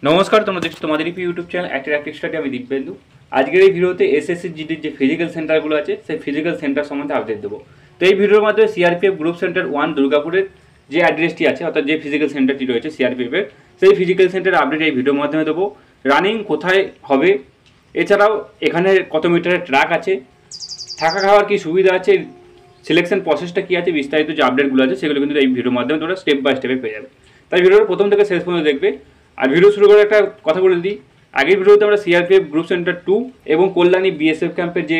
নমস্কার, তোমরা দেখছো তোমাদের ইউটিউব চ্যানেল অ্যাক্টিভ স্টাডি। আমি দীপবেন্দু। আজকের এই ভিডিওতে এসএসসি জিডির যে ফিজিক্যাল সেন্টারগুলো আছে সেই ফিজিক্যাল সেন্টার সম্বন্ধে আপডেট দেবো। তো এই ভিডিওর মাধ্যমে সিআরপিএফ গ্রুপ সেন্টার 1 দুর্গাপুরের যে অ্যাড্রেসটি আছে, অর্থাৎ যে ফিজিক্যাল সেন্টারটি রয়েছে সিআরপিএফের, সেই ফিজিক্যাল সেন্টারের আপডেট এই ভিডিওর মাধ্যমে দেবো। রানিং কোথায় হবে, এছাড়াও এখানে কত মিটারের ট্র্যাক আছে, থাকা খাওয়ার কী সুবিধা আছে, সিলেকশন প্রসেসটা কী আছে, বিস্তারিত যে আপডেটগুলো আছে সেগুলো কিন্তু এই ভিডিওর মাধ্যমে তোমরা স্টেপ বাই স্টেপে পেয়ে যাবে। তাই ভিডিওর প্রথম থেকে শেষ পর্যন্ত দেখবে। আর ভিডিও শুরু করে একটা কথা বলে দিই, আগের ভিডিওতে আমরা সিআরপিএফ গ্রুপ সেন্টার 2 এবং কল্যাণী বিএসএফ ক্যাম্পের যে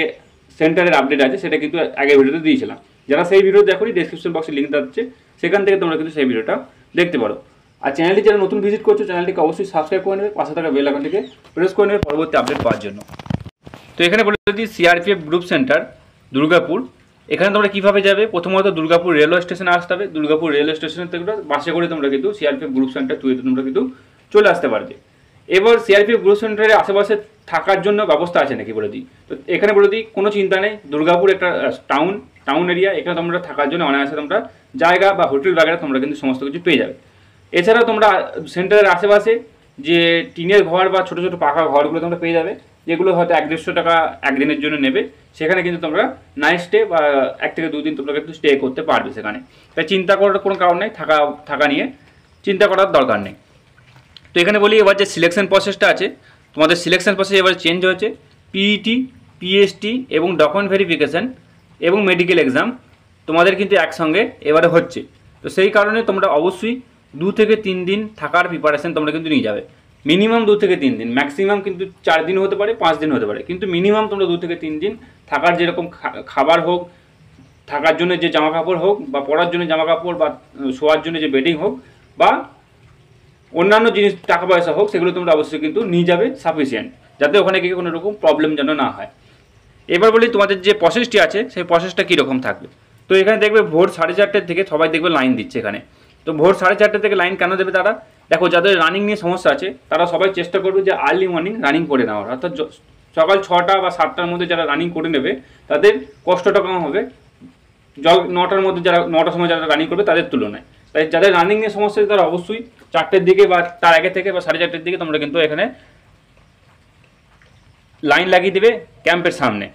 সেন্টারের আপডেট আছে সেটা কিন্তু আগের ভিডিওতে দিয়েছিলাম। যারা সেই ভিডিও দেখোনি, ডেসক্রিপশন বক্সে লিঙ্ক যাচ্ছে, সেখান থেকে তোমরা কিন্তু সেই ভিডিওটা দেখতে পারো। আর চ্যানেলটি যারা নতুন ভিজিট করছো, চ্যানেলটিকে অবশ্যই সাবস্ক্রাইব করে নেবে, পাশে থাকা বেল আইকনটিকে প্রেস করে নেবে পরবর্তী আপডেট পাওয়ার জন্য। তো এখানে বলে দিই সিআরপিএফ গ্রুপ সেন্টার দুর্গাপুর, এখানে তোমরা কীভাবে যাবে। প্রথমত দুর্গাপুর রেলওয়ে স্টেশনে আসতে হবে। দুর্গাপুর রেলওয়ে স্টেশন থেকে বাসে করে তোমরা কিন্তু সিআরপিএফ গ্রুপ সেন্টার 2-তে তোমরা কিন্তু চলে আসতে পারবে। এবার সিআরপিএফ গ্রুপ সেন্টারের আশেপাশে থাকার জন্য ব্যবস্থা আছে নাকি বলে দিই। তো এখানে বলে দিই, কোনো চিন্তা নেই। দুর্গাপুর একটা টাউন এরিয়া, এখানে তোমরা থাকার জন্য অনায়াসে তোমরা জায়গা বা হোটেল বাগেরা তোমরা কিন্তু সমস্ত কিছু পেয়ে যাবে। এছাড়াও তোমরা সেন্টারের আশেপাশে যে টিনের ঘর বা ছোটো ছোটো পাকা ঘরগুলো তোমরা পেয়ে যাবে, যেগুলো হয়তো 100-150 টাকা একদিনের জন্য নেবে। সেখানে কিন্তু তোমরা নাইট স্টে বা 1 থেকে 2 দিন তোমরা কিন্তু স্টে করতে পারবে সেখানে। তাই চিন্তা করার কোনো কারণ নেই, থাকা নিয়ে চিন্তা করার দরকার নেই। তো এখানে বলি, এবার যে সিলেকশন প্রসেসটা আছে, তোমাদের সিলেকশন প্রসেস এবার চেঞ্জ হয়েছে। পিইটি, পিএসটি এবং ডকুমেন্ট ভেরিফিকেশান এবং মেডিকেল এক্সাম তোমাদের কিন্তু একসঙ্গে এবারে হচ্ছে। তো সেই কারণে তোমরা অবশ্যই 2 থেকে 3 দিন থাকার প্রিপারেশন তোমরা কিন্তু নিয়ে যাবে। মিনিমাম 2 থেকে 3 দিন, ম্যাক্সিমাম কিন্তু 4 দিন হতে পারে, 5 দিন হতে পারে, কিন্তু মিনিমাম তোমরা 2 থেকে 3 দিন থাকার, যেরকম খাবার হোক, থাকার জন্য যে জামা কাপড় হোক, বা পড়ার জন্য জামা কাপড়, বা শোয়ার জন্য যে বেডিং হোক, বা অন্যান্য জিনিস টাকা পয়সা হোক, সেগুলো তোমরা অবশ্যই কিন্তু নিয়ে যাবে সাফিসিয়েন্ট, যাতে ওখানে গিয়ে কোনো রকম প্রবলেম যেন না হয়। এবার বলি তোমাদের যে প্রসেসটি আছে সেই প্রসেসটা কীরকম থাকবে। তো এখানে দেখবে ভোর 4:30 থেকে সবাই দেখবে লাইন দিচ্ছে এখানে। তো ভোর 4:30 থেকে লাইন কেন দেবে তারা? দেখো, যাদের রানিং নিয়ে সমস্যা আছে তারা সবাই চেষ্টা করবে যে আর্লি মর্নিং রানিং করে নেওয়ার, অর্থাৎ সকাল 6টা বা 7টার মধ্যে যারা রানিং করে নেবে তাদের কষ্টটা কম হবে 9টার মধ্যে, যারা 9টার সময় যারা রানিং করবে তাদের তুলনায়। তাই যাদের রানিং নিয়ে সমস্যা আছে তারা অবশ্যই 4টের দিকে বা তার আগে থেকে বা 4:30 দিকে তোমরা কিন্তু এখানে লাইন লাগিয়ে দেবে ক্যাম্পের সামনে।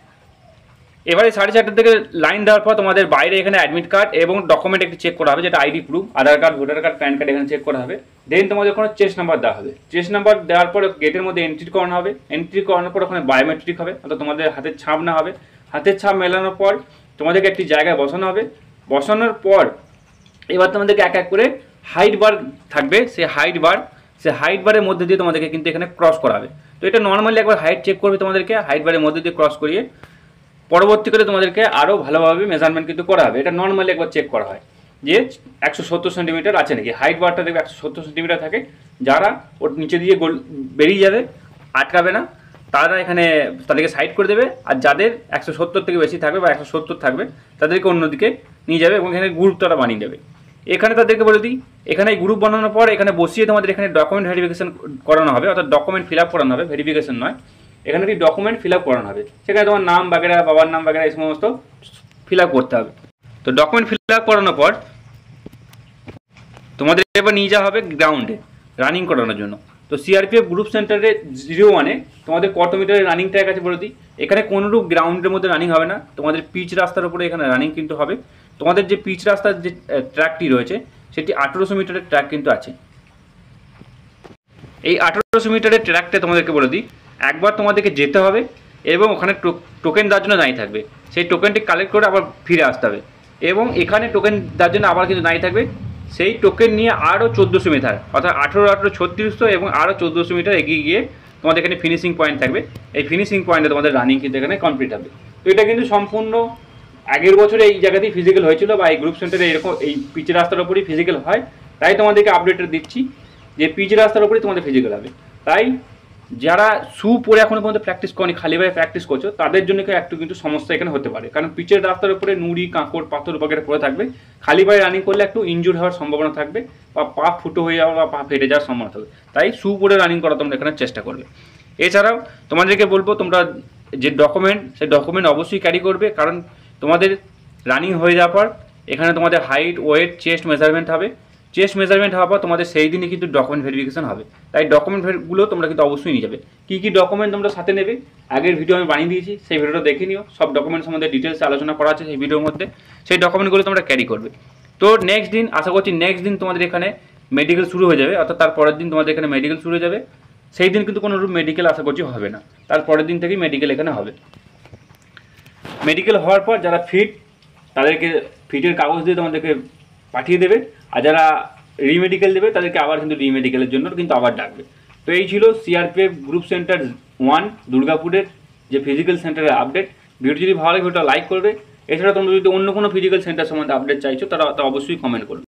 এবারে 4:30 থেকে লাইন দেওয়ার পর তোমাদের বাইরে এখানে অ্যাডমিট কার্ড এবং ডকুমেন্ট একটি চেক করা হবে, যেটা ID proof, Aadhaar card, voter card, PAN card এখানে চেক করা হবে। দেন তোমাদের ওখানে চেস্ট নাম্বার দেওয়া হবে। চেস্ট নাম্বার দেওয়ার পরে গেটের মধ্যে এন্ট্রি করানো হবে। এন্ট্রি করানোর পর ওখানে বায়োমেট্রিক হবে, অর্থাৎ তোমাদের হাতের ছাপ না হবে। হাতের ছাপ মেলানোর পর তোমাদেরকে একটি জায়গায় বসানো হবে। বসানোর পর এবার তোমাদেরকে এক এক করে হাইট বার থাকবে, সেই হাইট বারের মধ্যে দিয়ে তোমাদেরকে কিন্তু এখানে ক্রস করাবে। তো এটা নর্মালি একবার হাইট চেক করবে তোমাদেরকে, হাইট বারের মধ্যে দিয়ে ক্রস করিয়ে পরবর্তীকালে তোমাদেরকে আরও ভালোভাবে মেজারমেন্ট কিন্তু করা হবে। এটা নর্মালি একবার চেক করা হয় যে 170 সেন্টিমিটার আছে নাকি। হাইট বারটা দেখবে 170 সেন্টিমিটার থাকে। যারা ওর নিচে দিয়ে বেরিয়ে যাবে, আটকাবে না, তারা এখানে তাদেরকে সাইড করে দেবে। আর যাদের 170 থেকে বেশি থাকবে বা 170 থাকবে তাদেরকে অন্যদিকে নিয়ে যাবে এবং এখানে গ্রুপ তারা বানিয়ে দেবে। এখানে তাদেরকে বলে দিই, এখানে গ্রুপ বানানোর পর এখানে বসিয়ে তোমাদের এখানে ডকুমেন্ট ভেরিফিকেশন করানো হবে, অর্থাৎ ডকুমেন্ট ফিল আপ করানো হবে, ভেরিফিকেশন নয়। এখানে একটি ডকুমেন্ট ফিল আপ করানো হবে, সেখানে তোমার নাম বাগেরা, বাবার নাম বাগেরা এই সমস্ত ফিল আপ করতে হবে। তো ডকুমেন্ট ফিল আপ করানোর পর তোমাদের এবার নিয়ে যাওয়া হবে গ্রাউন্ডে রানিং করানোর জন্য। তো সিআরপিএফ গ্রুপ সেন্টারে 01-এ তোমাদের কত মিটারের রানিং ট্র্যাক আছে বলে দিই। এখানে কোনোরূপ গ্রাউন্ডের মধ্যে রানিং হবে না, তোমাদের পিচ রাস্তার উপরে এখানে রানিং কিন্তু হবে। তোমাদের যে পিচ রাস্তার যে ট্র্যাকটি রয়েছে সেটি 1800 মিটারের ট্র্যাক কিন্তু আছে। এই 1800 মিটারের ট্র্যাকটা তোমাদেরকে বলে দিই, একবার তোমাদেরকে যেতে হবে এবং ওখানে টোকেন দেওয়ার জন্য দাঁড়িয়ে থাকবে। সেই টোকেনটি কালেক্ট করে আবার ফিরে আসতে হবে এবং এখানে টোকেন দেওয়ার জন্য আবার কিন্তু দাঁড়িয়ে থাকবে। সেই টোকেন নিয়ে আরও 1400 মিটার, অর্থাৎ 18 3600 এবং আরও 1400 মিটার এগিয়ে গিয়ে তোমাদের এখানে ফিনিশিং পয়েন্ট থাকবে। এই ফিনিশিং পয়েন্টে তোমাদের রানিং কিন্তু এখানে কমপ্লিট হবে। তো এটা কিন্তু সম্পূর্ণ আগের বছরে এই জায়গাতেই ফিজিক্যাল হয়েছিল, বা এই গ্রুপ সেন্টারে এরকম এই পিচ রাস্তার উপরই ফিজিক্যাল হয়। তাই তোমাদেরকে আপডেটটা দিচ্ছি যে পিচ রাস্তার উপরেই তোমাদের ফিজিক্যাল হবে। তাই যারা শু পরে এখনো পর্যন্ত প্র্যাকটিস করনি, খালি পায়ে প্র্যাকটিস করছো, তাদের জন্য একটু কিন্তু সমস্যা এখানে হতে পারে, কারণ পিচের রাস্তার উপরে নুড়ি, কাঁকড়, পাথর বগেরা পড়ে থাকবে। খালি পায়ে রানিং করলে একটু ইনজুর হওয়ার সম্ভাবনা থাকবে, বা পা ফুটো হয়ে যাওয়ার বা পা ফেটে যাওয়ার সম্ভাবনা থাকবে। তাই শু পরে রানিং করা তোমরা এখানে চেষ্টা করবে। এছাড়াও তোমাদেরকে বলবো, তোমরা যে ডকুমেন্ট, সেই ডকুমেন্ট অবশ্যই ক্যারি করবে, কারণ তোমাদের রানিং হয়ে যাওয়ার পর এখানে তোমাদের হাইট, ওয়েট, চেস্ট মেজারমেন্ট হবে। চেস্ট মেজারমেন্ট হওয়ার পর তোমাদের সেই দিনই কিন্তু ডকুমেন্ট ভেরিফিকেশন হবে। তাই ডকুমেন্টগুলো তোমরা কিন্তু অবশ্যই নিয়ে যাবে। কী কী ডকুমেন্ট তোমরা সাথে নেবে আগের ভিডিও আমি বানিয়ে দিয়েছি, সেই ভিডিওটা দেখে নিও। সব ডকুমেন্ট সম্বন্ধে ডিটেলসে আলোচনা করা আছে সেই ভিডিওর মধ্যে। সেই ডকুমেন্টগুলো তোমরা ক্যারি করবে। তো নেক্সট দিন আশা করছি নেক্সট দিন তোমাদের এখানে মেডিকেল শুরু হয়ে যাবে, অর্থাৎ তার পরের দিন তোমাদের এখানে মেডিকেল শুরু হয়ে যাবে। সেই দিন কিন্তু কোনো মেডিকেল আশা করছি হবে না, তার পরের দিন থেকেই মেডিকেল এখানে হবে। মেডিকেল হওয়ার পর যারা ফিট তাদেরকে ফিটের কাগজ দিয়ে তোমাদেরকে পাঠিয়ে দেবে, আর যারা রিমেডিকেল দেবে তাদেরকে আবার কিন্তু রিমেডিকেলের জন্য কিন্তু আবার ডাকবে। তো এই ছিল সিআরপিএফ গ্রুপ সেন্টার 1 দুর্গাপুরের যে ফিজিক্যাল সেন্টারের আপডেট। ভিডিও যদি ভালো লাগে ভিডিওটা লাইক করবে। এছাড়া তোমরা যদি অন্য কোনো ফিজিক্যাল সেন্টার সম্বন্ধে আপডেট চাইছো তারা অবশ্যই কমেন্ট করবে।